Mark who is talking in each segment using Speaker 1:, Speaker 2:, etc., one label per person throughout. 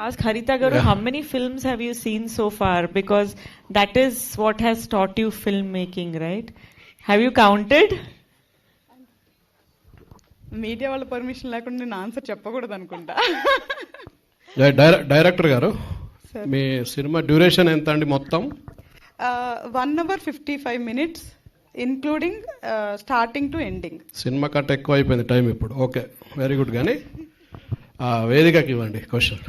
Speaker 1: ask Harita Garu, how many films have you seen so far? Because that is what has taught you filmmaking, right? Have you counted?
Speaker 2: Media వాళ్ళ permission లేకుండా నేను answer చెప్పకూడదు అనుకుంటా.
Speaker 3: Director గారు, మీ cinema duration ఎంత అండి మొత్తం?
Speaker 2: 1 hour 55 minutes including starting to ending.
Speaker 3: Cinema cut ఎక్కువ అయిపోయింది టైం ఇప్పుడు. Okay, very good. కానీ వేదికకి ఇవ్వండి question.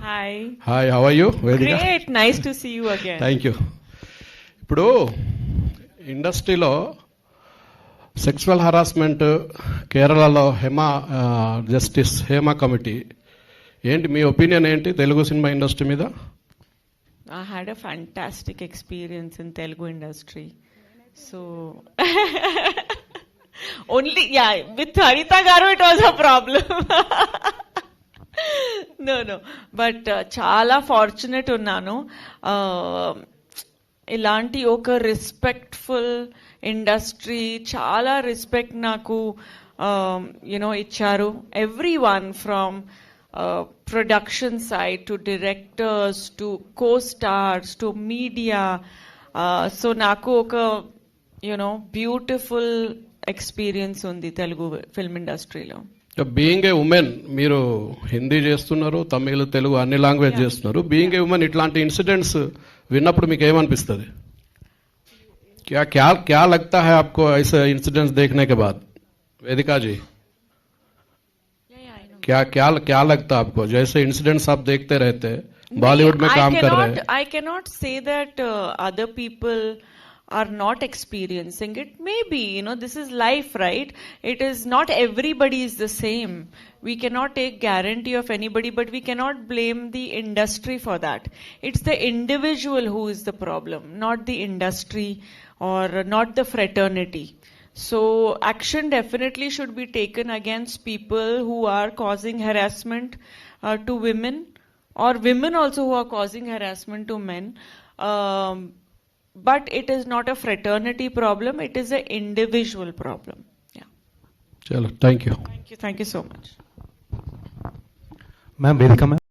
Speaker 1: Hi
Speaker 3: hi, how are you Vedika?
Speaker 1: Great, nice to see you again.
Speaker 3: Thank you. ఇప్పుడు ఇండస్ట్రీలో సెక్సువల్ హరాస్మెంట్ కేరళలో జస్టిస్ హేమా కమిటీ, ఏంటి మీ ఒపీనియన్ ఏంటి తెలుగు సినిమా ఇండస్ట్రీ మీద?
Speaker 1: I had a fantastic experience in Telugu industry. So, only, yeah, with Harita Garu it was a problem. No. But చాలా fortunate ఉన్నాను. ఇలాంటి ఒక రెస్పెక్ట్ఫుల్ ఇండస్ట్రీ, చాలా రెస్పెక్ట్ నాకు ఇచ్చారు. Every one from production side to directors to co-stars to media, so naku oka beautiful experience undi Telugu film industry lo.
Speaker 3: Being a women, మీరు హిందీ చేస్తున్నారు, తమిళ, తెలుగు అన్ని లాంగ్వేజ్ చేస్తున్నారు. బీయింగ్ ఏ ఉమెన్ ఇట్లాంటి incidents విన్నప్పుడు మీకు ఏమనిపిస్తుంది? क्या लगता है आपको ऐसे इंसिडेंट्स देखने के बाद? वेदिका जी, क्या लगता है आपको? जैसे इंसिडेंट्स आप देखते रहते हैं, बॉलीवुड में काम कर रहे हैं.
Speaker 1: I cannot say that other people are not experiencing it. Maybe, this is life, right? It is not everybody is the same. We cannot take guarantee of anybody, but we cannot blame the industry for that. It's the individual who is the problem, not the industry or not the fraternity. So action definitely should be taken against people who are causing harassment to women, or women also who are causing harassment to men. But it is not a fraternity problem, it is an individual problem. Yeah.
Speaker 3: Chalo, thank you.
Speaker 1: Thank you so much.
Speaker 4: Ma'am, Vedika ma'am.